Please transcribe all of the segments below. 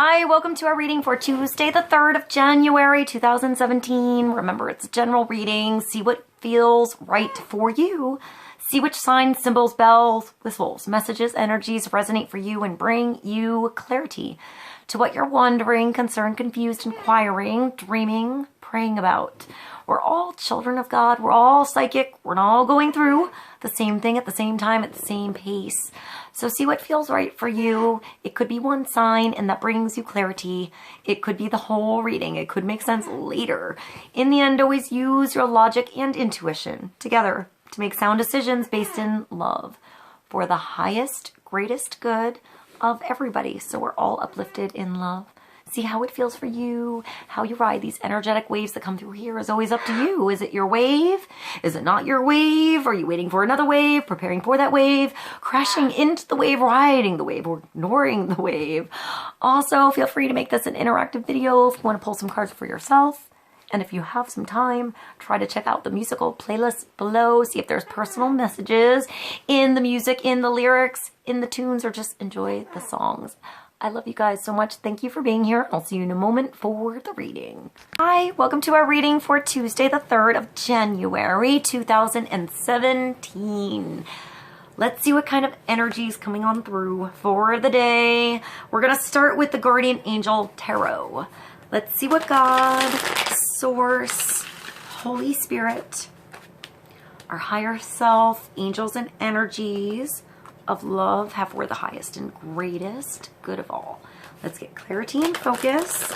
Hi, welcome to our reading for Tuesday, the 3rd of January, 2017. Remember, it's a general reading. See what feels right for you. See which signs, symbols, bells, whistles, messages, energies resonate for you and bring you clarity to what you're wondering, concerned, confused, inquiring, dreaming, praying about. We're all children of God. We're all psychic. We're all going through the same thing at the same time, at the same pace. So see what feels right for you. It could be one sign and that brings you clarity. It could be the whole reading. It could make sense later. In the end, always use your logic and intuition together to make sound decisions based in love for the highest, greatest good of everybody. So we're all uplifted in love. See how it feels for you, how you ride these energetic waves that come through here is always up to you. Is it your wave? Is it not your wave? Are you waiting for another wave, preparing for that wave, crashing into the wave, riding the wave, or ignoring the wave? Also, feel free to make this an interactive video if you want to pull some cards for yourself. And if you have some time, try to check out the musical playlist below. See if there's personal messages in the music, in the lyrics, in the tunes, or just enjoy the songs. I love you guys so much. Thank you for being here. I'll see you in a moment for the reading. Hi, welcome to our reading for Tuesday, the 3rd of January, 2017. Let's see what kind of energy is coming on through for the day. We're going to start with the Guardian Angel Tarot. Let's see what God, Source, Holy Spirit, our higher self, angels and energies of love have for the highest and greatest good of all. Let's get clarity and focus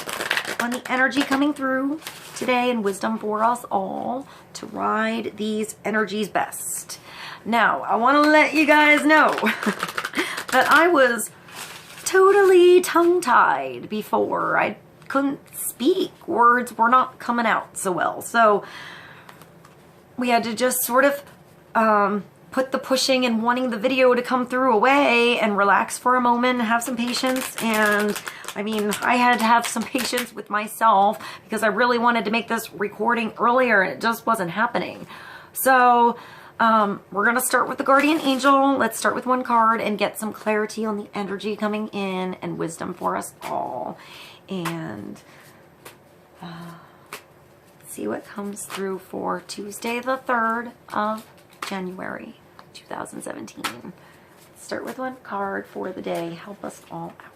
on the energy coming through today and wisdom for us all to ride these energies best. Now, I want to let you guys know that I was totally tongue-tied before. I couldn't speak. Words were not coming out so well. So we had to just sort of put the pushing and wanting the video to come through away and relax for a moment and have some patience. And I mean, I had to have some patience with myself because I really wanted to make this recording earlier and it just wasn't happening. So we're going to start with the Guardian Angel. Let's start with one card and get some clarity on the energy coming in and wisdom for us all. And see what comes through for Tuesday, the 3rd of January, 2017. Start with one card for the day. Help us all out.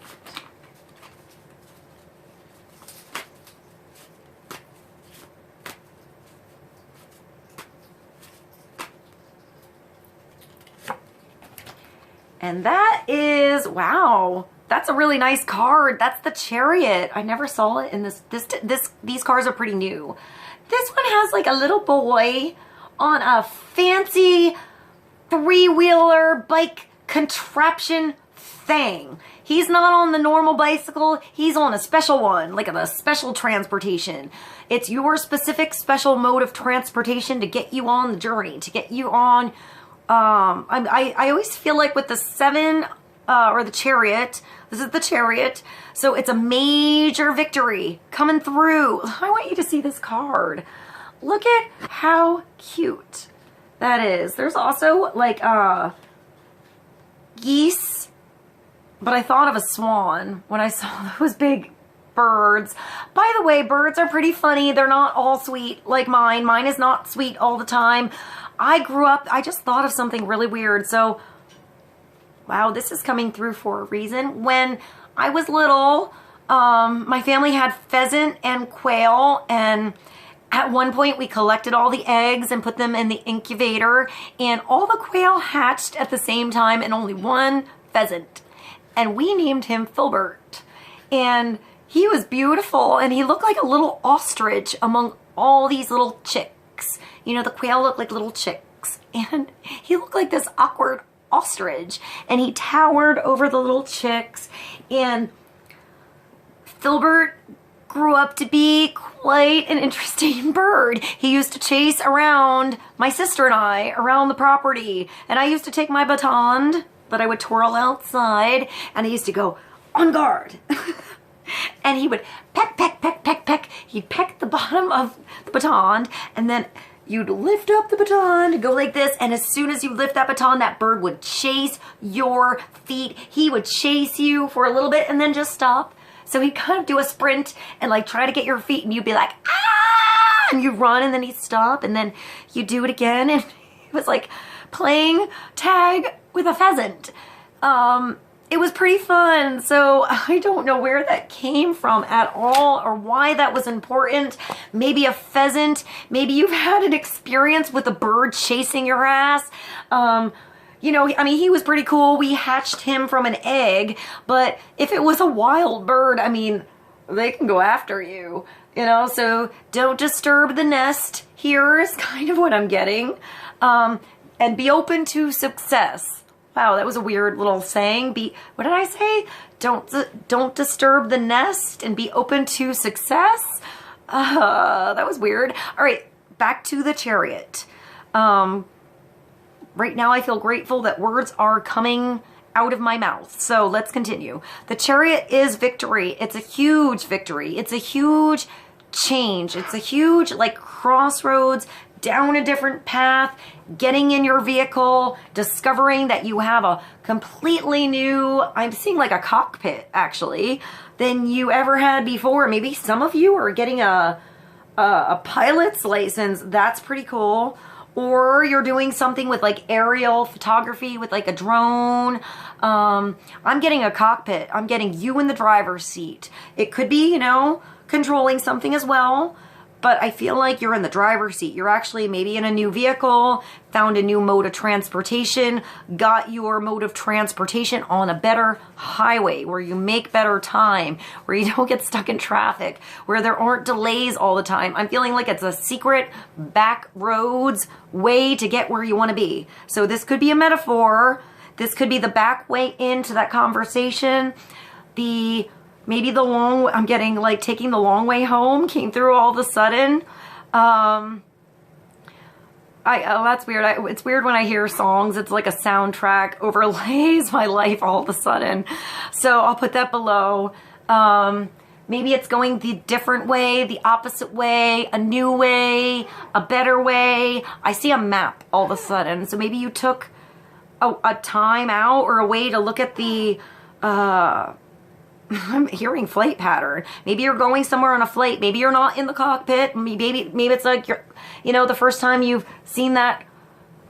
And that is, wow, that's a really nice card. That's the Chariot. I never saw it in these cards are pretty new. This one has like a little boy on a fancy three-wheeler bike contraption thing. He's not on the normal bicycle. He's on a special one, like a special transportation. It's your specific special mode of transportation to get you on the journey, to get you on. I always feel like with the 7 or the Chariot, this is the Chariot, so it's a major victory coming through. I want you to see this card. Look at how cute that is. There's also like geese, but I thought of a swan when I saw those big birds. By the way, birds are pretty funny. They're not all sweet like mine. Mine is not sweet all the time. I grew up, I just thought of something really weird. So, wow, this is coming through for a reason. When I was little, my family had pheasant and quail, and at one point we collected all the eggs and put them in the incubator, and all the quail hatched at the same time and only one pheasant. And we named him Filbert. And he was beautiful and he looked like a little ostrich among all these little chicks. You know, the quail looked like little chicks. And he looked like this awkward ostrich. And he towered over the little chicks. And Filbert grew up to be quite an interesting bird. He used to chase around my sister and I around the property, and I used to take my baton that I would twirl outside, and I used to go on guard. And he would peck, peck, peck, peck, peck. He'd peck the bottom of the baton, and then you'd lift up the baton to go like this, and as soon as you lift that baton, that bird would chase your feet. He would chase you for a little bit and then just stop. So he'd kind of do a sprint and like try to get your feet, and you'd be like, ah, and you run, and then he'd stop, and then you do it again. And it was like playing tag with a pheasant. It was pretty fun. So I don't know where that came from at all, or why that was important. Maybe a pheasant. Maybe you've had an experience with a bird chasing your ass. You know, I mean, he was pretty cool. We hatched him from an egg, but if it was a wild bird, I mean, they can go after you, you know, so don't disturb the nest. Here is kind of what I'm getting. And be open to success. Wow, that was a weird little saying. What did I say? Don't disturb the nest and be open to success. That was weird. All right, back to the Chariot. Right now I feel grateful that words are coming out of my mouth. So let's continue. The Chariot is victory. It's a huge victory. It's a huge change. It's a huge like crossroads, down a different path, getting in your vehicle, discovering that you have a completely new, I'm seeing like a cockpit actually, than you ever had before. Maybe some of you are getting a pilot's license. That's pretty cool. Or you're doing something with like aerial photography with like a drone. I'm getting a cockpit. I'm getting you in the driver's seat. It could be, you know, controlling something as well. But I feel like you're in the driver's seat. You're actually maybe in a new vehicle, found a new mode of transportation, got your mode of transportation on a better highway where you make better time, where you don't get stuck in traffic, where there aren't delays all the time. I'm feeling like it's a secret back roads way to get where you want to be. So this could be a metaphor. This could be the back way into that conversation. Maybe the long, I'm getting like taking the long way home came through all of a sudden. Oh, that's weird. It's weird when I hear songs. It's like a soundtrack overlays my life all of a sudden. So I'll put that below. Maybe it's going the different way, the opposite way, a new way, a better way. I see a map all of a sudden. So maybe you took a time out or a way to look at the, I'm hearing flight pattern. Maybe you're going somewhere on a flight. Maybe you're not in the cockpit. Maybe it's like you're, you know, the first time you've seen that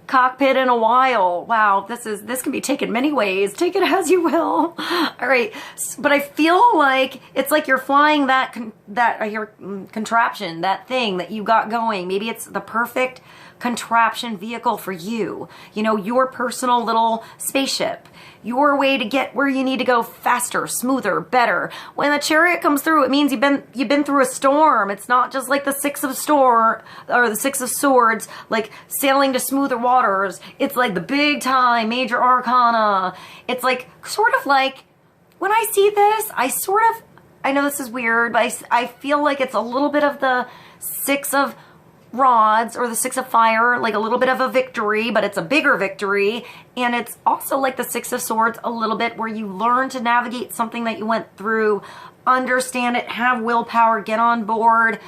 cockpit in a while. Wow, this can be taken many ways. Take it as you will. All right, but I feel like it's like you're flying that I hear contraption, that thing that you got going. Maybe it's the perfect contraption vehicle for you. You know, your personal little spaceship. Your way to get where you need to go faster, smoother, better. When the Chariot comes through, it means you've been through a storm. It's not just like the Six of Swords, like sailing to smoother waters. It's like the big time major arcana. It's like sort of like when I see this, I know this is weird, but I feel like it's a little bit of the Six of Rods or the Six of Fire, like a little bit of a victory, but it's a bigger victory. And it's also like the Six of Swords a little bit, where you learn to navigate something that you went through, understand it, have willpower, get on board,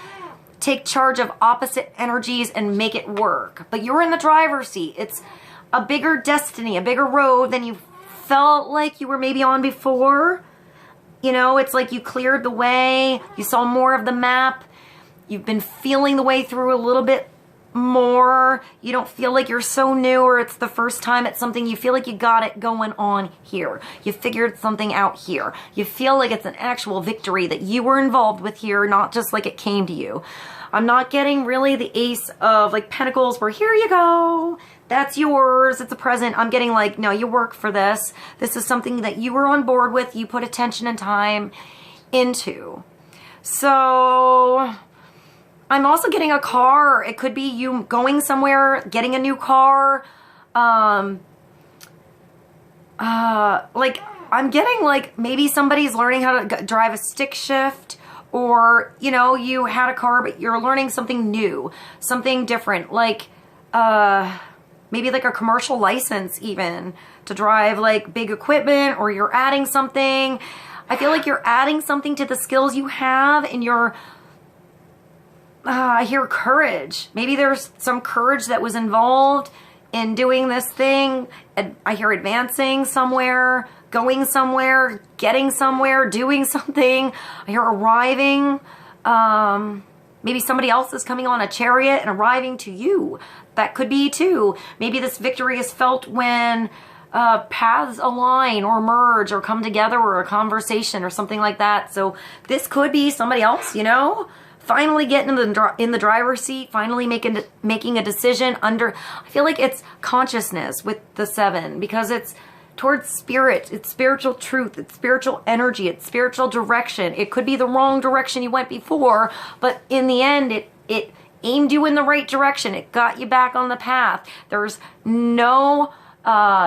take charge of opposite energies and make it work. But you're in the driver's seat. It's a bigger destiny, a bigger road than you felt like you were maybe on before. You know, it's like you cleared the way, you saw more of the map. You've been feeling the way through a little bit more. You don't feel like you're so new, or it's the first time at something. You feel like you got it going on here. You figured something out here. You feel like it's an actual victory that you were involved with here, not just like it came to you. I'm not getting really the Ace of like Pentacles where here you go. That's yours. It's a present. I'm getting like, no, you work for this. This is something that you were on board with. You put attention and time into. So I'm also getting a car. It could be you going somewhere, getting a new car. Like I'm getting like maybe somebody's learning how to drive a stick shift, or, you know, you had a car, but you're learning something new, something different. Like, maybe like a commercial license even to drive like big equipment, or you're adding something. I feel like you're adding something to the skills you have, and you're, I hear courage. Maybe there's some courage that was involved in doing this thing. I hear advancing somewhere, going somewhere, getting somewhere, doing something. I hear arriving. Maybe somebody else is coming on a chariot and arriving to you. That could be too. Maybe this victory is felt when paths align or merge or come together, or a conversation or something like that. So this could be somebody else, you know, finally getting in the driver's seat, finally making a decision under. I feel like it's consciousness with the 7, because it's towards spirit, it's spiritual truth, it's spiritual energy, it's spiritual direction. It could be the wrong direction you went before, but in the end, it aimed you in the right direction. It got you back on the path. There's no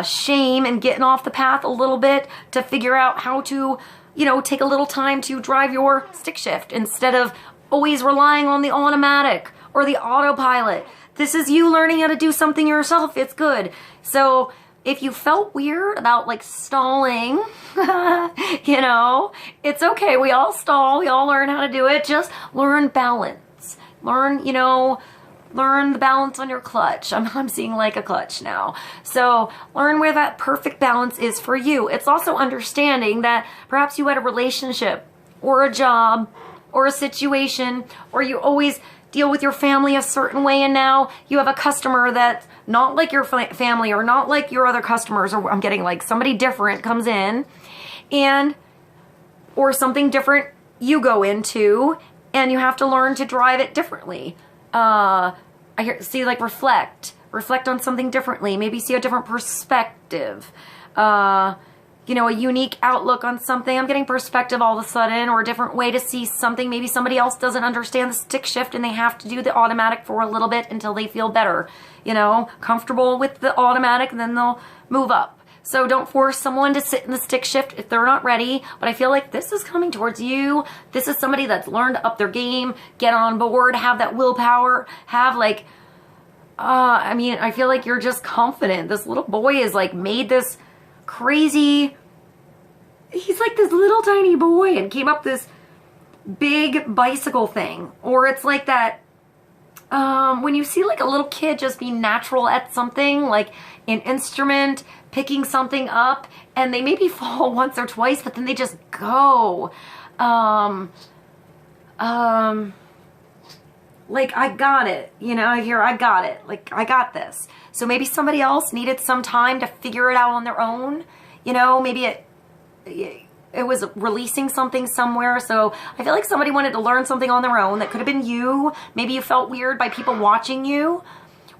shame in getting off the path a little bit to figure out how to, you know, take a little time to drive your stick shift instead of always relying on the automatic or the autopilot. This is you learning how to do something yourself. It's good. So if you felt weird about like stalling, you know, it's okay. We all stall. We all learn how to do it. Just learn balance. Learn, you know, learn the balance on your clutch. I'm seeing like a clutch now. So learn where that perfect balance is for you. It's also understanding that perhaps you had a relationship or a job or a situation, or you always deal with your family a certain way, and now you have a customer that's not like your family or not like your other customers, or I'm getting like somebody different comes in, and or something different you go into, and you have to learn to drive it differently. See, like reflect on something differently, maybe see a different perspective, you know, a unique outlook on something. I'm getting perspective all of a sudden, or a different way to see something. Maybe somebody else doesn't understand the stick shift and they have to do the automatic for a little bit until they feel better, you know, comfortable with the automatic, and then they'll move up. So don't force someone to sit in the stick shift if they're not ready. But I feel like this is coming towards you. This is somebody that's learned to up their game, get on board, have that willpower, have like, I mean, I feel like you're just confident. This little boy is like made this crazy, he's like this little tiny boy and came up this big bicycle thing. Or it's like that, when you see like a little kid just be natural at something, like an instrument, picking something up, and they maybe fall once or twice, but then they just go. Like, I got it, you know, I got it, like, I got this. So maybe somebody else needed some time to figure it out on their own, you know, maybe it was releasing something somewhere. So I feel like somebody wanted to learn something on their own. That could have been you. Maybe you felt weird by people watching you,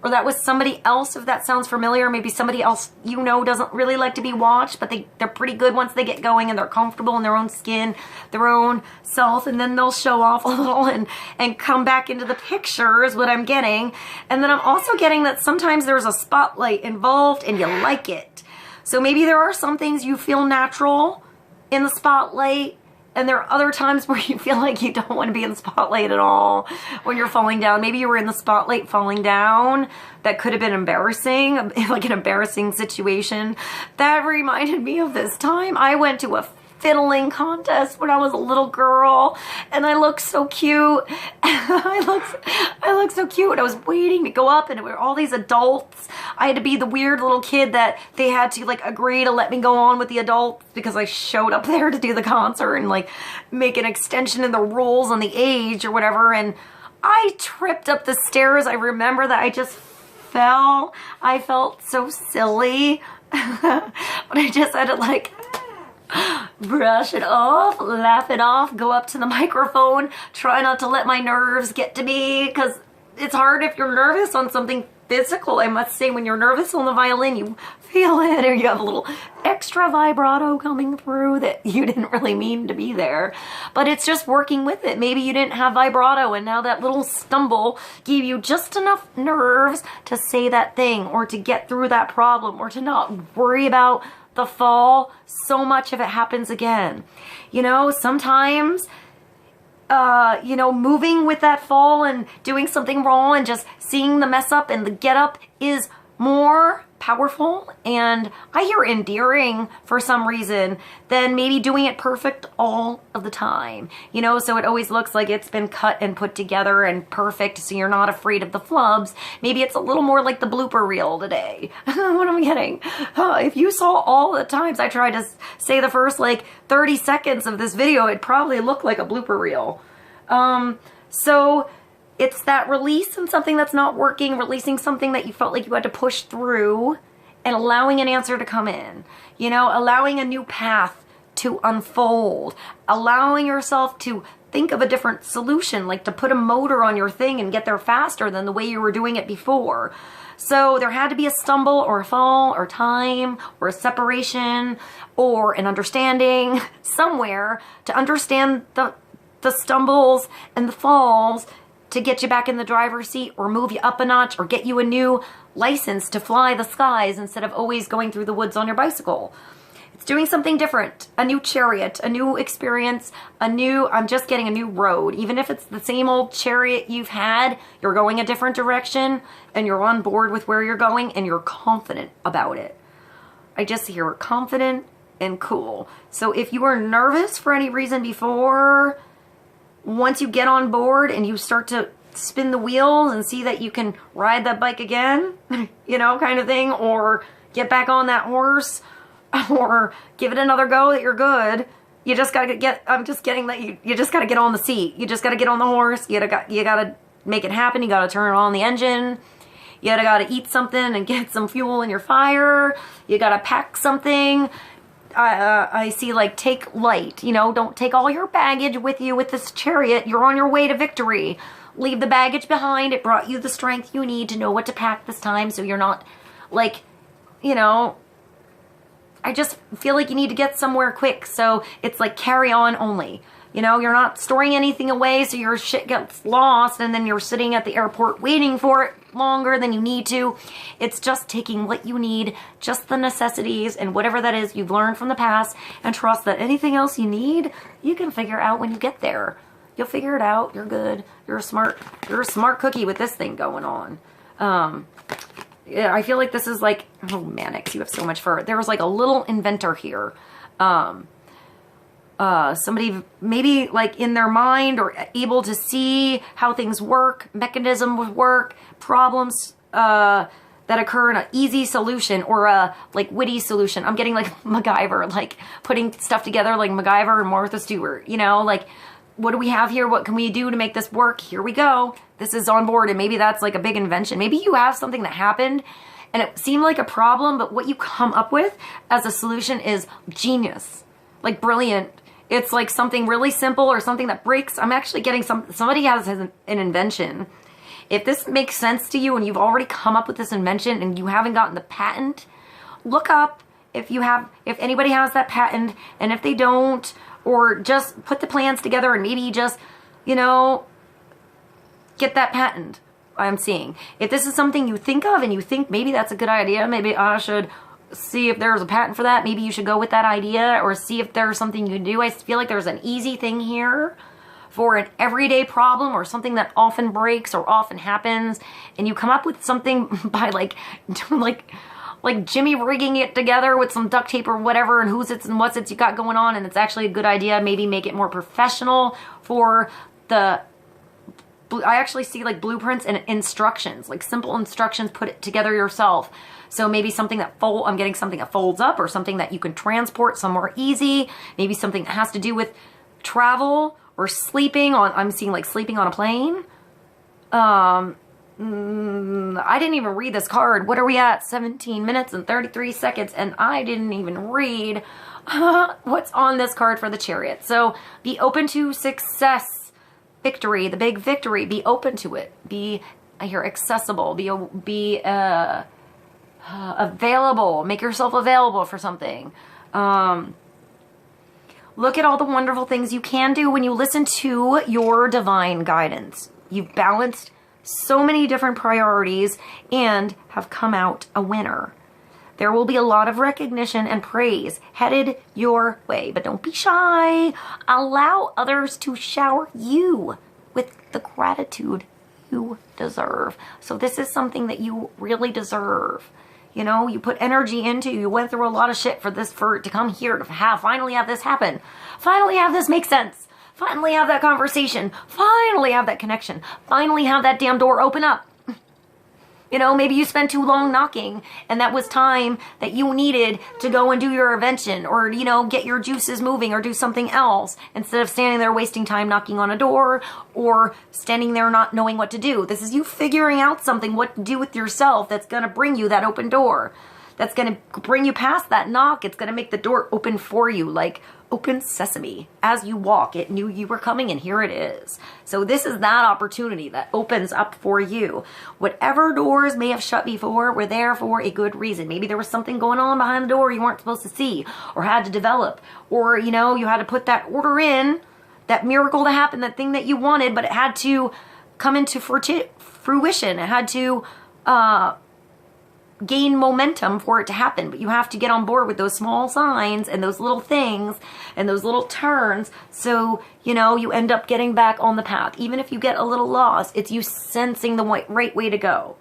or that was somebody else, if that sounds familiar. Maybe somebody else, you know, doesn't really like to be watched, but they're pretty good once they get going and they're comfortable in their own skin, their own self, and then they'll show off a little and come back into the picture is what I'm getting. And then I'm also getting that sometimes there's a spotlight involved and you like it. So maybe there are some things you feel natural in the spotlight, and there are other times where you feel like you don't want to be in the spotlight at all when you're falling down. Maybe you were in the spotlight falling down. That could have been embarrassing, like an embarrassing situation. That reminded me of this time I went to a fiddling contest when I was a little girl, and I looked so cute. I looked so cute. I was waiting to go up, and it were all these adults. I had to be the weird little kid that they had to like agree to let me go on with the adults because I showed up there to do the concert and like make an extension in the rules on the age or whatever. And I tripped up the stairs. I remember that I just fell. I felt so silly, but I just had to like brush it off, laugh it off, go up to the microphone, try not to let my nerves get to me, because it's hard if you're nervous on something physical. I must say, when you're nervous on the violin, you feel it, or you have a little extra vibrato coming through that you didn't really mean to be there. But it's just working with it. Maybe you didn't have vibrato, and now that little stumble gave you just enough nerves to say that thing, or to get through that problem, or to not worry about the fall so much if it happens again. You know, sometimes you know, moving with that fall and doing something wrong and just seeing the mess up and the get up is more powerful and I hear endearing for some reason than maybe doing it perfect all of the time. You know, so it always looks like it's been cut and put together and perfect, so you're not afraid of the flubs. Maybe it's a little more like the blooper reel today. What am I getting? If you saw all the times I tried to say the first like 30 seconds of this video, it probably looked like a blooper reel. So it's that release in something that's not working, releasing something that you felt like you had to push through, and allowing an answer to come in. You know, allowing a new path to unfold, allowing yourself to think of a different solution, like to put a motor on your thing and get there faster than the way you were doing it before. So there had to be a stumble or a fall or time or a separation or an understanding somewhere to understand the stumbles and the falls to get you back in the driver's seat or move you up a notch or get you a new license to fly the skies instead of always going through the woods on your bicycle. It's doing something different, a new chariot, a new experience, I'm just getting a new road. Even if it's the same old chariot you've had, you're going a different direction and you're on board with where you're going and you're confident about it. I just hear confident and cool. So if you were nervous for any reason before, once you get on board and you start to spin the wheels and see that you can ride that bike again, you know, kind of thing, or get back on that horse, or give it another go that you're good, you just gotta get, I'm just getting that you just gotta get on the seat. You just gotta get on the horse. You gotta make it happen. You gotta turn on the engine. You gotta eat something and get some fuel in your fire. You gotta pack something. I see like take light, you know, don't take all your baggage with you with this chariot. You're on your way to victory. Leave the baggage behind. It brought you the strength you need to know what to pack this time, so you're not like, you know, I just feel like you need to get somewhere quick. So it's like carry on only. You know, you're not storing anything away, so your shit gets lost and then you're sitting at the airport waiting for it longer than you need to. It's just taking what you need, just the necessities and whatever that is you've learned from the past, and trust that anything else you need, you can figure out when you get there. You'll figure it out. You're good. You're a smart cookie with this thing going on. Yeah, I feel like this is like, oh, Mannix, you have so much fur. There was like a little inventor here. Somebody maybe like in their mind or able to see how things work, mechanisms work, problems that occur in an easy solution or a like witty solution. I'm getting like MacGyver, like putting stuff together like MacGyver and Martha Stewart, you know, like what do we have here? What can we do to make this work? Here we go. This is on board. And maybe that's like a big invention. Maybe you have something that happened and it seemed like a problem, but what you come up with as a solution is genius, like brilliant. It's like something really simple or something that breaks. I'm actually getting somebody has an invention. If this makes sense to you and you've already come up with this invention and you haven't gotten the patent, look up if anybody has that patent, and if they don't, or just put the plans together and maybe just, you know, get that patent. I'm seeing. If this is something you think of and you think maybe that's a good idea, maybe I should see if there's a patent for that. Maybe you should go with that idea or see if there's something you can do. I feel like there's an easy thing here for an everyday problem or something that often breaks or often happens, and you come up with something by like Jimmy rigging it together with some duct tape or whatever, and who's it's and what's it's you got going on, and it's actually a good idea. Maybe make it more professional for the, I actually see like blueprints and instructions, like simple instructions, put it together yourself. So maybe something that I'm getting something that folds up, or something that you can transport somewhere easy. Maybe something that has to do with travel or sleeping on, I'm seeing like sleeping on a plane. I didn't even read this card. What are we at? 17 minutes and 33 seconds. And I didn't even read what's on this card for the Chariot. So be open to success, victory, the big victory. Be open to it. Be, I hear accessible. Be available. Make yourself available for something. Look at all the wonderful things you can do when you listen to your divine guidance. You've balanced so many different priorities and have come out a winner. There will be a lot of recognition and praise headed your way, but don't be shy. Allow others to shower you with the gratitude you deserve. So this is something that you really deserve. You know, you put energy into, you went through a lot of shit for it to come here, to finally have this happen. Finally have this make sense. Finally have that conversation. Finally have that connection. Finally have that damn door open up. You know, maybe you spent too long knocking and that was time that you needed to go and do your invention or, you know, get your juices moving or do something else instead of standing there wasting time knocking on a door or standing there not knowing what to do. This is you figuring out something, what to do with yourself that's going to bring you that open door. That's going to bring you past that knock. It's going to make the door open for you, like open sesame. As you walk, it knew you were coming and here it is. So this is that opportunity that opens up for you. Whatever doors may have shut before were there for a good reason. Maybe there was something going on behind the door you weren't supposed to see or had to develop. Or, you know, you had to put that order in, that miracle to happen, that thing that you wanted, but it had to come into fruition. It had to gain momentum for it to happen, but you have to get on board with those small signs and those little things and those little turns, so you know you end up getting back on the path. Even if you get a little lost, it's you sensing the right way to go.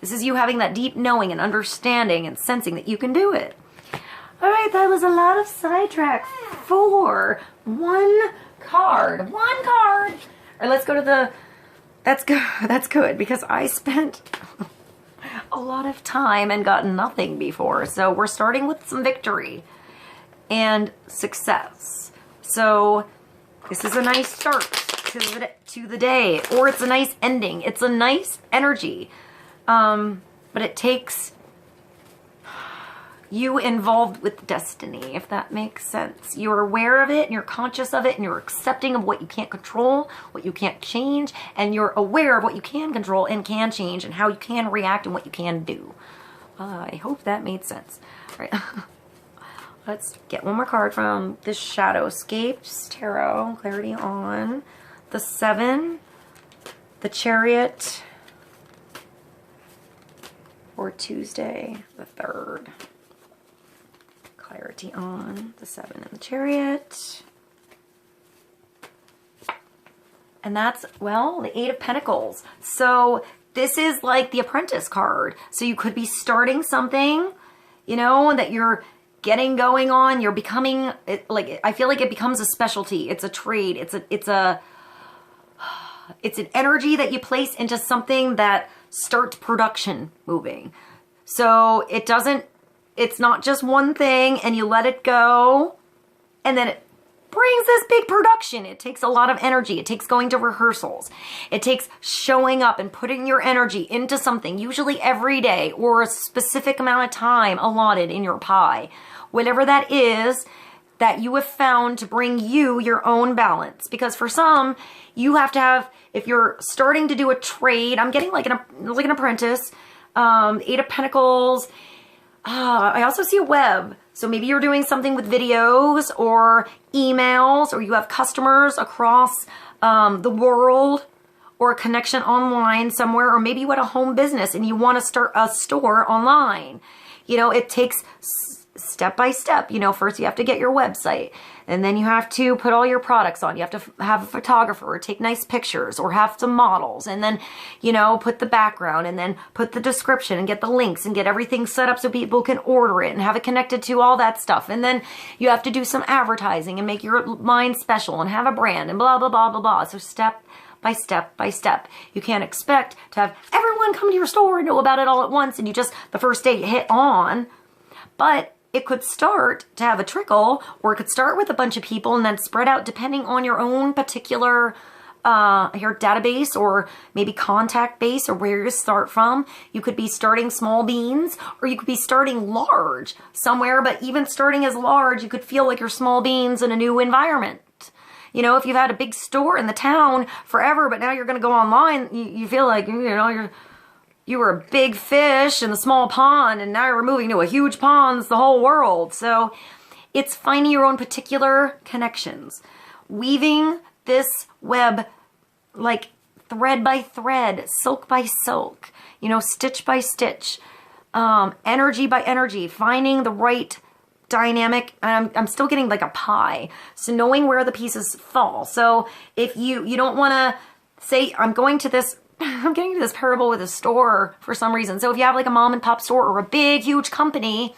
This is you having that deep knowing and understanding and sensing that you can do it. All right, that was a lot of sidetrack for one card. All right, let's go to the, that's good because I spent a lot of time and got nothing before. So we're starting with some victory and success. So this is a nice start to the day, or it's a nice ending. It's a nice energy. But it takes you involved with destiny, if that makes sense. You're aware of it and you're conscious of it and you're accepting of what you can't control, what you can't change, and you're aware of what you can control and can change and how you can react and what you can do. I hope that made sense. All right. Let's get one more card from the Shadowscapes Tarot. Clarity on the 7, the Chariot for Tuesday the 3rd. Clarity on the 7 and the Chariot. And that's, well, the 8 of Pentacles. So this is like the Apprentice card. So you could be starting something, you know, that you're getting going on. You're becoming, like, I feel like it becomes a specialty. It's a trade. It's an energy that you place into something that starts production moving. So it's not just one thing and you let it go and then it brings this big production. It takes a lot of energy. It takes going to rehearsals. It takes showing up and putting your energy into something, usually every day or a specific amount of time allotted in your pie. Whatever that is that you have found to bring you your own balance. Because for some, you have to have, if you're starting to do a trade, I'm getting like an apprentice, 8 of Pentacles. I also see a web. So maybe you're doing something with videos or emails, or you have customers across the world, or a connection online somewhere, or maybe you had a home business and you want to start a store online. You know, it takes step by step. You know, first you have to get your website, and then you have to put all your products on. You have to have a photographer or take nice pictures or have some models, and then, you know, put the background and then put the description and get the links and get everything set up so people can order it and have it connected to all that stuff. And then you have to do some advertising and make your line special and have a brand and blah, blah, blah, blah, blah. So step by step by step. You can't expect to have everyone come to your store and know about it all at once and you just, the first day you hit on. But it could start to have a trickle, or it could start with a bunch of people and then spread out depending on your own particular your database or maybe contact base or where you start from. You could be starting small beans, or you could be starting large somewhere, but even starting as large, you could feel like you're small beans in a new environment. You know, if you've had a big store in the town forever, but now you're going to go online, you feel like, you know, you were a big fish in the small pond, and now you're moving to a huge pond. It's the whole world. So it's finding your own particular connections. Weaving this web like thread by thread, silk by silk, you know, stitch by stitch, energy by energy, finding the right dynamic. I'm still getting like a pie. So knowing where the pieces fall. So if you don't want to say, I'm going to this I'm getting to this parable with a store for some reason. So if you have like a mom and pop store or a big, huge company,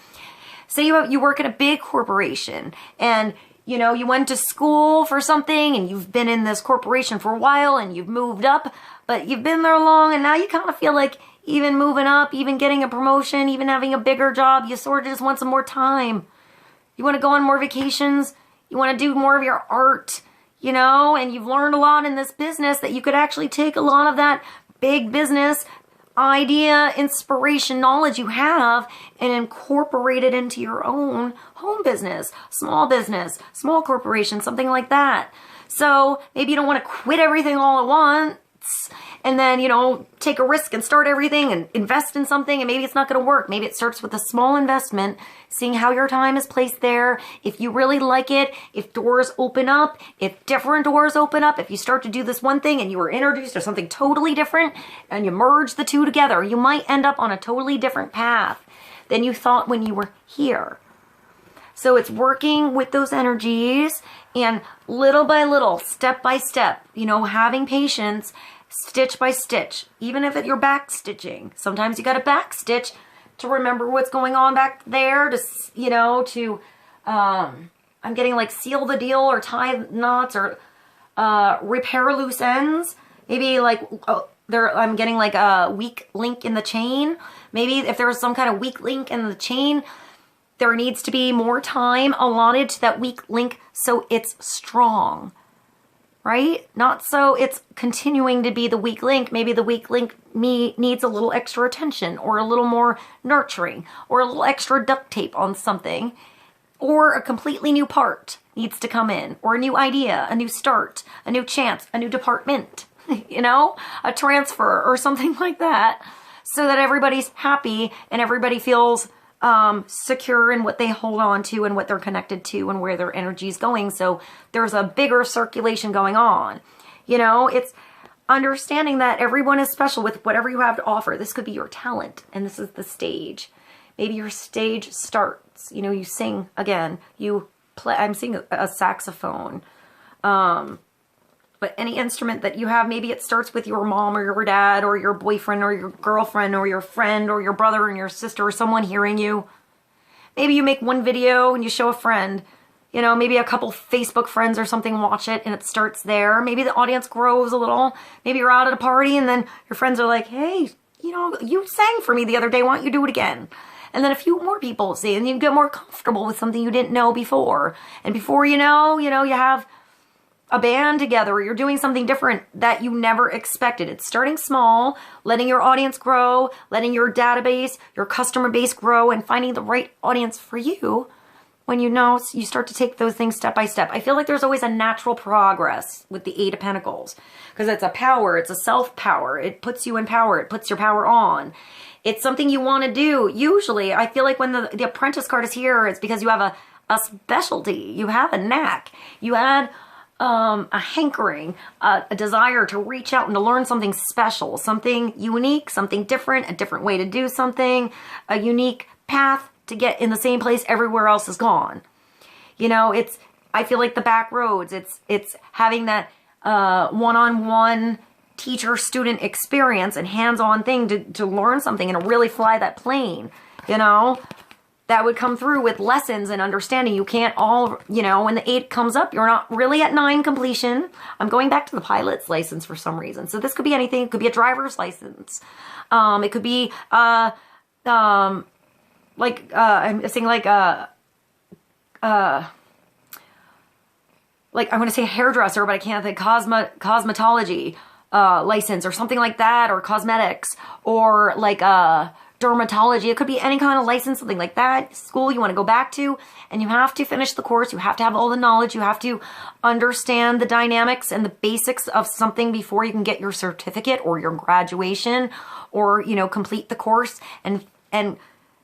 say you work at a big corporation and you know, you went to school for something and you've been in this corporation for a while and you've moved up, but you've been there long and now you kind of feel like even moving up, even getting a promotion, even having a bigger job, you sort of just want some more time. You want to go on more vacations. You want to do more of your art, you know, and you've learned a lot in this business that you could actually take a lot of that big business idea, inspiration, knowledge you have and incorporate it into your own home business, small corporation, something like that. So maybe you don't want to quit everything all at once and then, you know, take a risk and start everything and invest in something and maybe it's not going to work. Maybe it starts with a small investment, seeing how your time is placed there. If you really like it, if doors open up, if different doors open up, if you start to do this one thing and you were introduced to something totally different and you merge the two together, you might end up on a totally different path than you thought when you were here. So it's working with those energies and little by little, step by step, you know, having patience, stitch by stitch, even if you're back stitching. Sometimes you got to back stitch to remember what's going on back there, to, you know, to, I'm getting like seal the deal or tie knots or repair loose ends. Maybe like, I'm getting like a weak link in the chain. Maybe if there's some kind of weak link in the chain, there needs to be more time allotted to that weak link so it's strong, right? Not so it's continuing to be the weak link. Maybe the weak link needs a little extra attention or a little more nurturing or a little extra duct tape on something, or a completely new part needs to come in, or a new idea, a new start, a new chance, a new department, you know, a transfer or something like that, so that everybody's happy and everybody feels secure in what they hold on to and what they're connected to and where their energy is going. So there's a bigger circulation going on. You know, it's understanding that everyone is special with whatever you have to offer. This could be your talent, and this is the stage. Maybe your stage starts, you know, you sing again, you play, I'm seeing a saxophone, but any instrument that you have, maybe it starts with your mom or your dad or your boyfriend or your girlfriend or your friend or your brother and your sister or someone hearing you. Maybe you make one video and you show a friend, you know, maybe a couple Facebook friends or something watch it and it starts there. Maybe the audience grows a little. Maybe you're out at a party and then your friends are like, hey, you know, you sang for me the other day. Why don't you do it again? And then a few more people see, and you get more comfortable with something you didn't know before. And before you know, you have a band together, or you're doing something different that you never expected. It's starting small, letting your audience grow, letting your database, your customer base grow, and finding the right audience for you. When you know, you start to take those things step by step. I feel like there's always a natural progress with the Eight of Pentacles, because it's a power, it's a self-power. It puts you in power, it puts your power on. It's something you want to do. Usually, I feel like when the Apprentice card is here, it's because you have a specialty. You have a knack. You had a hankering, a desire to reach out and to learn something special, something unique, something different, a different way to do something, a unique path to get in the same place everywhere else is gone. You know, I feel like the back roads, it's having that one-on-one teacher-student experience and hands-on thing to learn something and to really fly that plane, you know? That would come through with lessons and understanding. You can't all, you know, when the 8 comes up, you're not really at 9 completion. I'm going back to the pilot's license for some reason. So this could be anything. It could be a driver's license. It could be, I'm saying like I want to say hairdresser, but I can't think, cosmetology license or something like that, or cosmetics, or like dermatology. It could be any kind of license, something like that. School you want to go back to, and you have to finish the course. You have to have all the knowledge. You have to understand the dynamics and the basics of something before you can get your certificate or your graduation, or, you know, complete the course and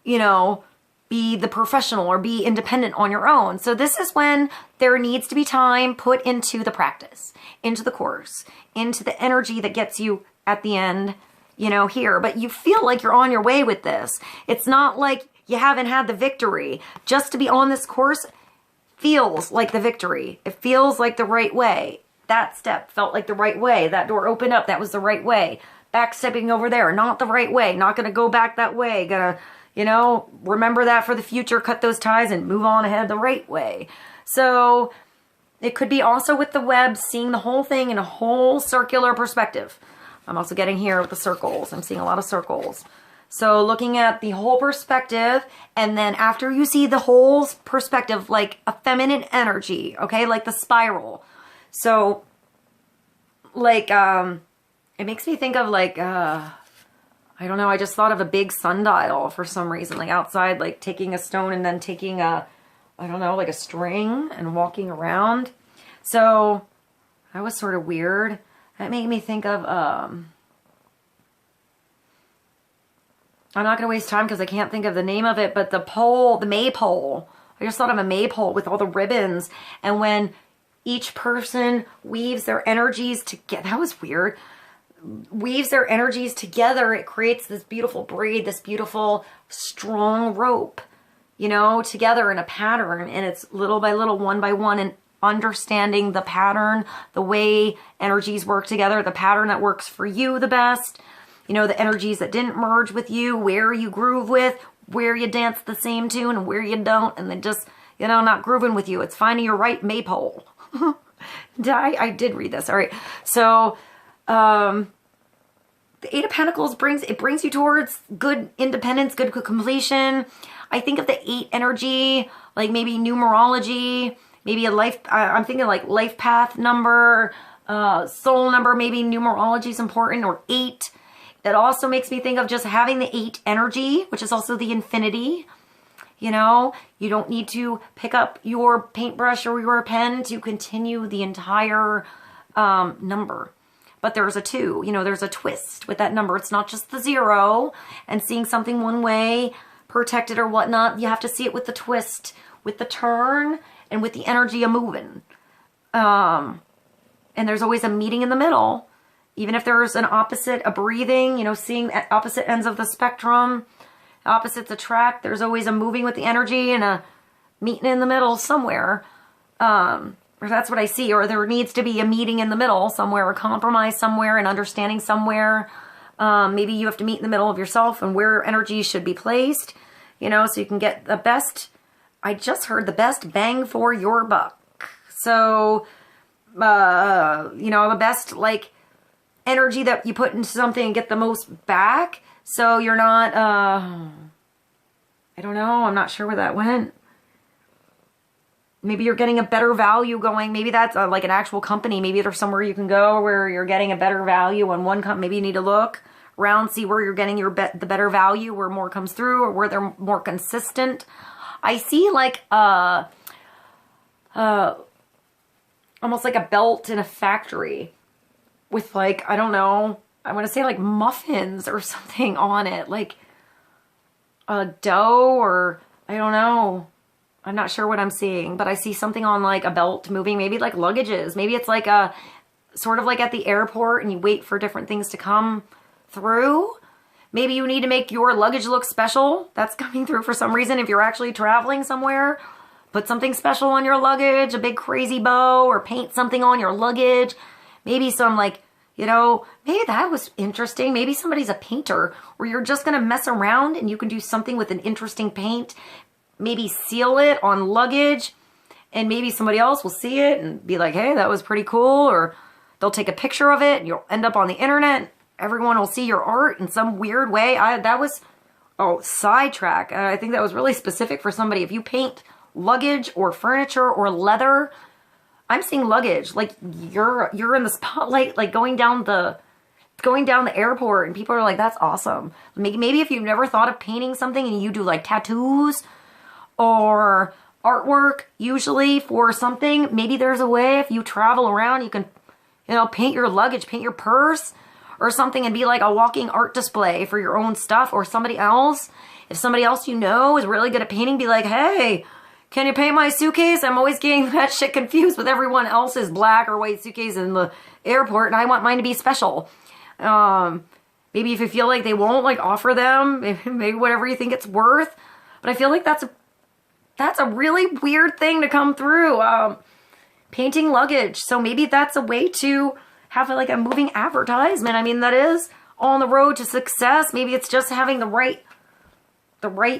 you know, be the professional or be independent on your own. So this is when there needs to be time put into the practice, into the course, into the energy that gets you at the end, you know, here. But you feel like you're on your way with this. It's not like you haven't had the victory. Just to be on this course feels like the victory. It feels like the right way. that step felt like the right way. That door opened up. That was the right way. Backstepping over there, not the right way. Not going to go back that way. Gonna, you know, remember that for the future. Cut those ties and move on ahead the right way. So it could be also with the web, seeing the whole thing in a whole circular perspective. I'm also getting here with the circles. I'm seeing a lot of circles. So looking at the whole perspective, and then after you see the whole perspective, like a feminine energy, okay, like the spiral. So like, it makes me think of like, I don't know, I just thought of a big sundial for some reason, like outside, like taking a stone and then taking a, I don't know, like a string and walking around. So that was sort of weird. That made me think of, I'm not going to waste time because I can't think of the name of it, but the pole, the maypole. I just thought of a maypole with all the ribbons. And when each person weaves their energies together, that was weird, weaves their energies together, it creates this beautiful braid, this beautiful strong rope, you know, together in a pattern. And it's little by little, one by one, and understanding the pattern, the way energies work together, the pattern that works for you the best. You know, the energies that didn't merge with you, where you groove with, where you dance the same tune and where you don't, and then just, you know, not grooving with you. It's finding your right maypole. I did read this. All right. So, the Eight of Pentacles brings you towards good independence, good completion. I think of the 8 energy, like maybe numerology, maybe a life, I'm thinking like life path number, soul number, maybe numerology is important, or 8. It also makes me think of just having the 8 energy, which is also the infinity. You know, you don't need to pick up your paintbrush or your pen to continue the entire number. But there's a 2, you know, there's a twist with that number. It's not just the 0 and seeing something one way, protected or whatnot. You have to see it with the twist, with the turn, and with the energy of moving. And there's always a meeting in the middle. Even if there's an opposite, a breathing, you know, seeing at opposite ends of the spectrum, opposites attract, there's always a moving with the energy and a meeting in the middle somewhere. Or that's what I see. Or there needs to be a meeting in the middle somewhere, a compromise somewhere, an understanding somewhere. Maybe you have to meet in the middle of yourself and where energy should be placed, you know, so you can get the best, I just heard the best bang for your buck. So, you know, the best, like, energy that you put into something and get the most back. So you're not, I don't know. I'm not sure where that went. Maybe you're getting a better value going. Maybe that's like an actual company. Maybe there's somewhere you can go where you're getting a better value on one company. Maybe you need to look around, see where you're getting the better value, where more comes through, or where they're more consistent. I see like, almost like a belt in a factory with like, I don't know, I want to say like muffins or something on it, like a dough, or I don't know. I'm not sure what I'm seeing, but I see something on like a belt moving, maybe like luggages. Maybe it's like a sort of like at the airport and you wait for different things to come through. Maybe you need to make your luggage look special. That's coming through for some reason. If you're actually traveling somewhere, put something special on your luggage, a big crazy bow, or paint something on your luggage. Maybe some like, you know, maybe that was interesting. Maybe somebody's a painter where you're just going to mess around and you can do something with an interesting paint. Maybe seal it on luggage and maybe somebody else will see it and be like, hey, that was pretty cool. Or they'll take a picture of it and you'll end up on the internet. Everyone will see your art in some weird way. That was, sidetrack. I think that was really specific for somebody. If you paint luggage or furniture or leather, I'm seeing luggage, like you're in the spotlight, like going down the airport, and people are like, that's awesome. Maybe if you've never thought of painting something and you do like tattoos or artwork, usually for something, maybe there's a way if you travel around, you can, you know, paint your luggage, paint your purse or something and be like a walking art display for your own stuff or somebody else. If somebody else you know is really good at painting, be like, hey, can you paint my suitcase? I'm always getting that shit confused with everyone else's black or white suitcase in the airport, and I want mine to be special. Maybe if you feel like they won't, like, offer them, maybe whatever you think it's worth. But I feel like that's a really weird thing to come through. painting luggage. So maybe that's a way to have like a moving advertisement. I mean, that is on the road to success. Maybe it's just having the right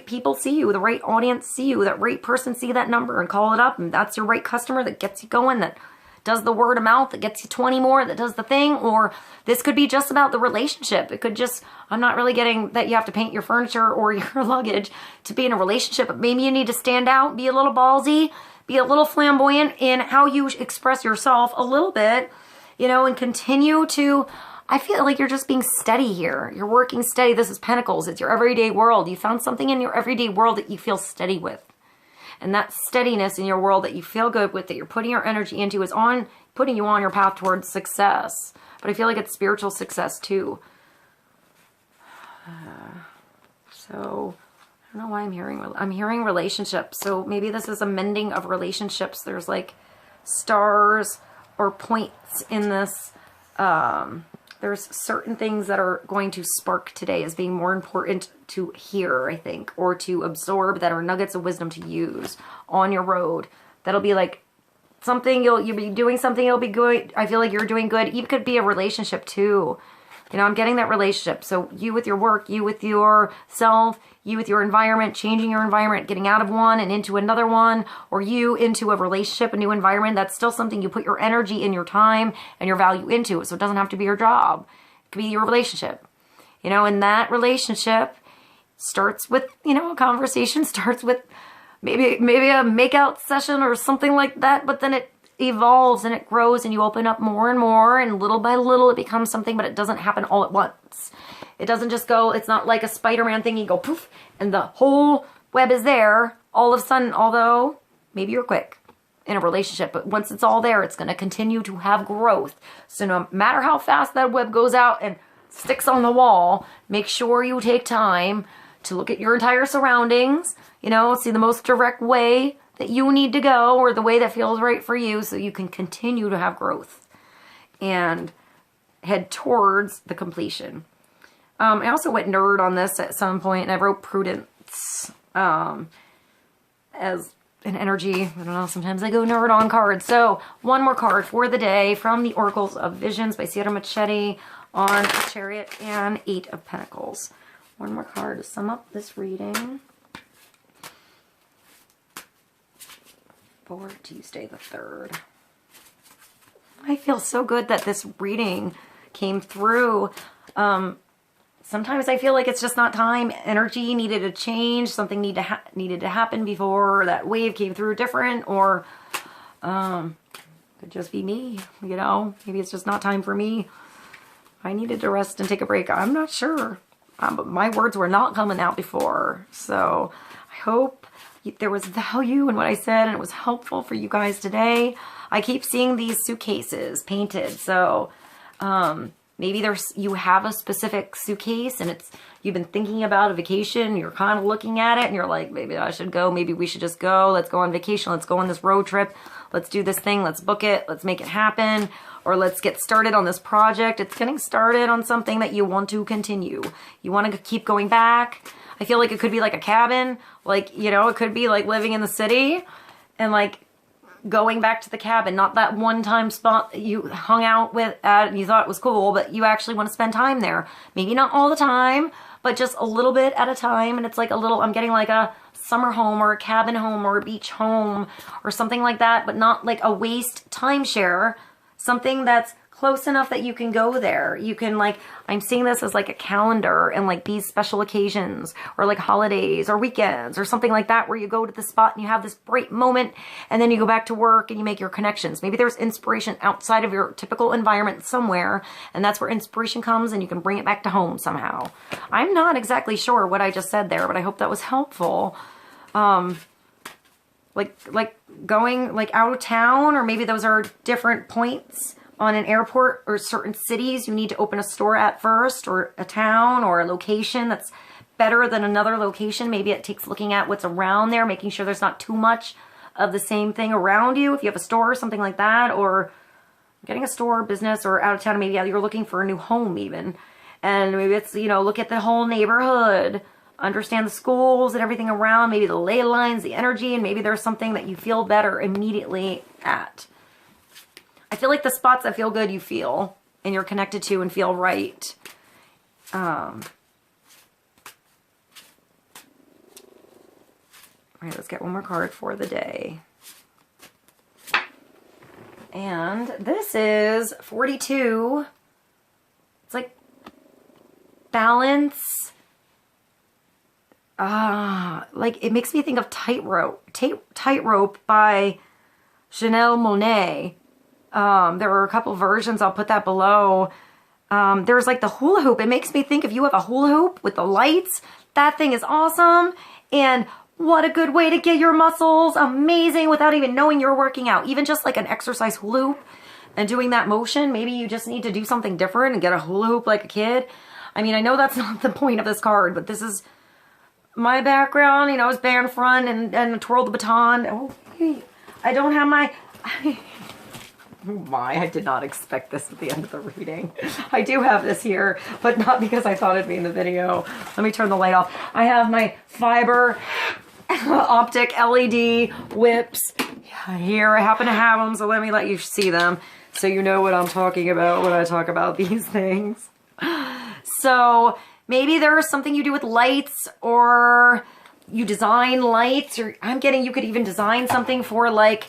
people see you, the right audience see you, that right person see that number and call it up. And that's your right customer that gets you going, that does the word of mouth, that gets you 20 more, that does the thing. Or this could be just about the relationship. It could just, I'm not really getting that you have to paint your furniture or your luggage to be in a relationship, but maybe you need to stand out, be a little ballsy, be a little flamboyant in how you express yourself a little bit, you know, and continue to, I feel like you're just being steady here. You're working steady. This is Pentacles. It's your everyday world. You found something in your everyday world that you feel steady with. And that steadiness in your world that you feel good with, that you're putting your energy into, is putting you on your path towards success. But I feel like it's spiritual success too. So I don't know why I'm hearing relationships. So maybe this is a mending of relationships. There's like stars or points in this. There's certain things that are going to spark today as being more important to hear, I think, or to absorb, that are nuggets of wisdom to use on your road. That'll be like something, you'll be doing something, you'll be good. I feel like you're doing good. It could be a relationship too. You know, I'm getting that relationship. So you with your work, you with yourself, you with your environment, changing your environment, getting out of one and into another one, or you into a relationship, a new environment. That's still something you put your energy and your time and your value into. So it doesn't have to be your job. It could be your relationship. You know, and that relationship starts with, you know, a conversation, starts with maybe a makeout session or something like that, but then it evolves and it grows and you open up more and more, and little by little it becomes something, but it doesn't happen all at once. It doesn't just go, it's not like a Spider-Man thing, you go poof and the whole web is there all of a sudden, although maybe you're quick in a relationship, but once it's all there, it's going to continue to have growth. So no matter how fast that web goes out and sticks on the wall, make sure you take time to look at your entire surroundings, you know, see the most direct way that you need to go, or the way that feels right for you, so you can continue to have growth and head towards the completion. I also went nerd on this at some point, and I wrote prudence as an energy. I don't know, sometimes I go nerd on cards. So one more card for the day from the Oracles of Visions by Sierra Machete on Chariot and 8 of Pentacles. One more card to sum up this reading for Tuesday the 3rd. I feel so good that this reading came through. Sometimes I feel like it's just not time. Energy needed to change. Something needed to happen before that wave came through different, or could just be me, you know. Maybe it's just not time for me. I needed to rest and take a break. I'm not sure. But my words were not coming out before. So I hope there was value in what I said and it was helpful for you guys today. I keep seeing these suitcases painted. So maybe you have a specific suitcase and you've been thinking about a vacation. You're kind of looking at it and you're like, maybe I should go. Maybe we should just go. Let's go on vacation. Let's go on this road trip. Let's do this thing. Let's book it. Let's make it happen. Or let's get started on this project. It's getting started on something that you want to continue. You want to keep going back. I feel like it could be like a cabin. Like, you know, it could be like living in the city and like going back to the cabin. Not that one-time spot that you hung out with at and you thought it was cool, but you actually want to spend time there. Maybe not all the time, but just a little bit at a time. And it's like a little, I'm getting like a summer home or a cabin home or a beach home or something like that, but not like a waste timeshare. Something that's close enough that you can go there. You can like, I'm seeing this as like a calendar and like these special occasions or like holidays or weekends or something like that, where you go to the spot and you have this bright moment and then you go back to work and you make your connections. Maybe there's inspiration outside of your typical environment somewhere, and that's where inspiration comes and you can bring it back to home somehow. I'm not exactly sure what I just said there, but I hope that was helpful. Like going like out of town, or maybe those are different points on an airport or certain cities you need to open a store at first, or a town or a location that's better than another location. Maybe it takes looking at what's around there, making sure there's not too much of the same thing around you. If you have a store or something like that, or getting a store, business, or out of town, maybe you're looking for a new home even. And maybe it's, you know, look at the whole neighborhood. Understand the schools and everything around, maybe the ley lines, the energy, and maybe there's something that you feel better immediately at. I feel like the spots that feel good, you feel, and you're connected to and feel right. All right, let's get one more card for the day. And this is 42. It's like balance. Like it makes me think of Tightrope. Tightrope by Janelle Monáe. There were a couple versions. I'll put that below. There's like the hula hoop. It makes me think if you have a hula hoop with the lights, that thing is awesome. And what a good way to get your muscles amazing without even knowing you're working out. Even just like an exercise hula hoop and doing that motion. Maybe you just need to do something different and get a hula hoop like a kid. I mean, I know that's not the point of this card, but this is my background. You know, I was band front and twirled the baton. Oh, I don't have my... I did not expect this at the end of the reading. I do have this here, but not because I thought it'd be in the video. Let me turn the light off. I have my fiber optic LED whips here. I happen to have them, so let me let you see them so you know what I'm talking about when I talk about these things. So maybe there's something you do with lights, or you design lights, or I'm getting you could even design something for like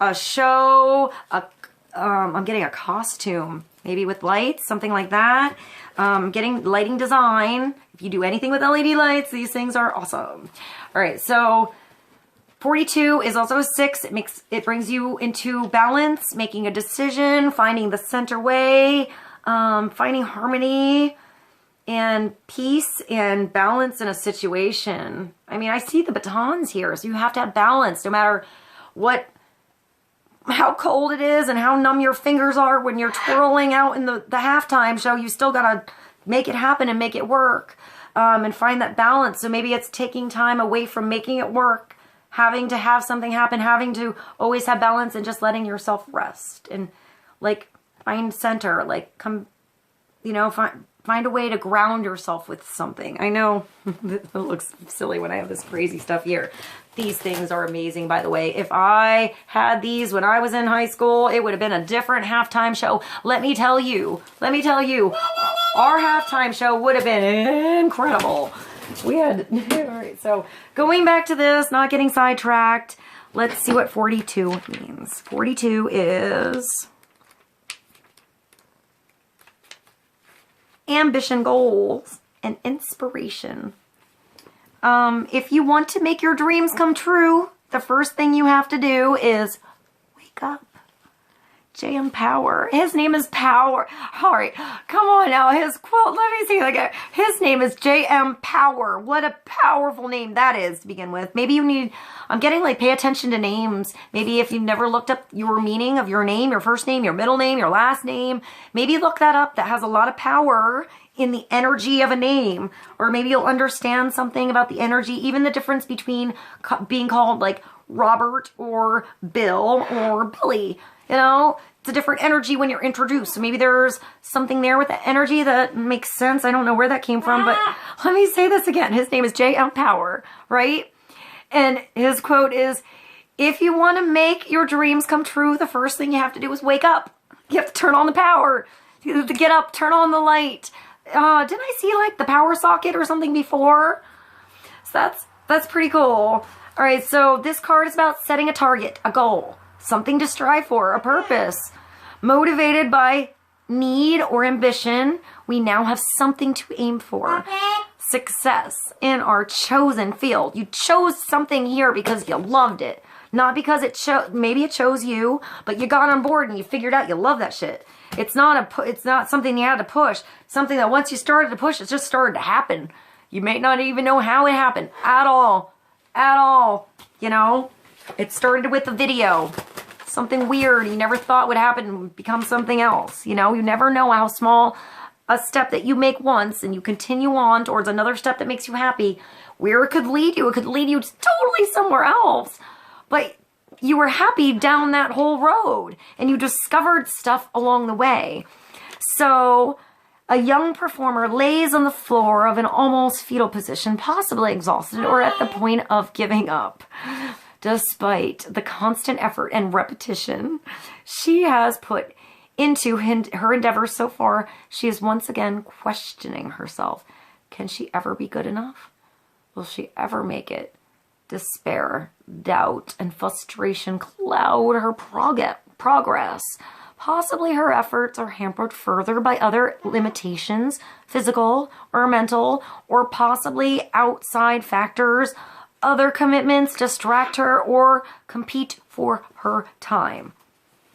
a show, I'm getting a costume, maybe with lights, something like that. Getting lighting design. If you do anything with LED lights, these things are awesome. All right, so 42 is also a 6. It brings you into balance, making a decision, finding the center way, finding harmony and peace and balance in a situation. I mean, I see the batons here, so you have to have balance no matter how cold it is and how numb your fingers are when you're twirling out in the halftime show. You still gotta make it happen and make it work, and find that balance. So maybe it's taking time away from making it work, having to have something happen, having to always have balance, and just letting yourself rest and like find center, like come, you know, find a way to ground yourself with something. I know it looks silly when I have this crazy stuff here. These things are amazing, by the way. If I had these when I was in high school, it would have been a different halftime show. Let me tell you, our halftime show would have been incredible. We had, all right, so going back to this, not getting sidetracked, let's see what 42 means. 42 is ambition, goals, and inspiration. If you want to make your dreams come true, the first thing you have to do is wake up. J.M. Power. His name is Power. All right, come on now. His quote, let me see again. His name is J.M. Power. What a powerful name that is to begin with. Maybe you need, I'm getting like pay attention to names. Maybe if you've never looked up your meaning of your name, your first name, your middle name, your last name, maybe look that up. That has a lot of power in the energy of a name. Or maybe you'll understand something about the energy, even the difference between being called like Robert or Bill or Billy. You know, it's a different energy when you're introduced. So maybe there's something there with the energy that makes sense. I don't know where that came from, but let me say this again. His name is J.M. Power, right? And his quote is, if you want to make your dreams come true, the first thing you have to do is wake up. You have to turn on the power. You have to get up, turn on the light. Didn't I see like the power socket or something before? So that's pretty cool. All right, so this card is about setting a target, a goal. Something to strive for, a purpose. Motivated by need or ambition, we now have something to aim for. Success in our chosen field. You chose something here because you loved it. Not because maybe it chose you, but you got on board and you figured out you love that shit. It's not something you had to push. Something that once you started to push, it just started to happen. You may not even know how it happened at all. At all. You know? It started with a video. Something weird you never thought would happen and become something else. You know, you never know how small a step that you make once and you continue on towards another step that makes you happy, where it could lead you. It could lead you totally somewhere else. But you were happy down that whole road and you discovered stuff along the way. So a young performer lays on the floor of an almost fetal position, possibly exhausted or at the point of giving up. Despite the constant effort and repetition she has put into her endeavors so far, she is once again questioning herself. Can she ever be good enough? Will she ever make it? Despair, doubt, and frustration cloud her progress. Possibly her efforts are hampered further by other limitations, physical or mental, or possibly outside factors. Other commitments distract her or compete for her time.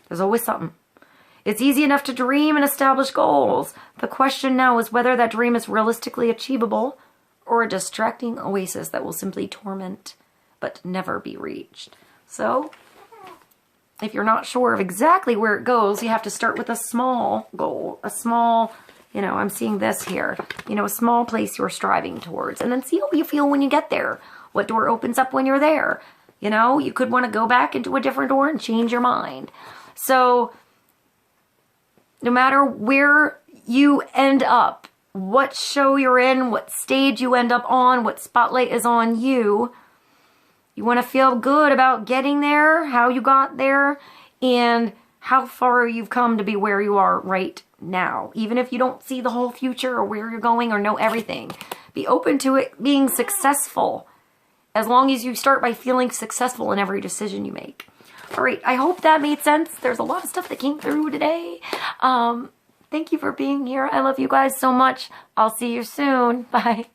There's always something. It's easy enough to dream and establish goals. The question now is whether that dream is realistically achievable or a distracting oasis that will simply torment but never be reached. So, if you're not sure of exactly where it goes, you have to start with a small goal, a small, I'm seeing this here, a small place you're striving towards, and then see how you feel when you get there. What door opens up when you're there? You could want to go back into a different door and change your mind. So, no matter where you end up, what show you're in, what stage you end up on, what spotlight is on you, you want to feel good about getting there, how you got there, and how far you've come to be where you are right now. Even if you don't see the whole future or where you're going or know everything, be open to it being successful, as long as you start by feeling successful in every decision you make. All right, I hope that made sense. There's a lot of stuff that came through today. Thank you for being here. I love you guys so much. I'll see you soon. Bye.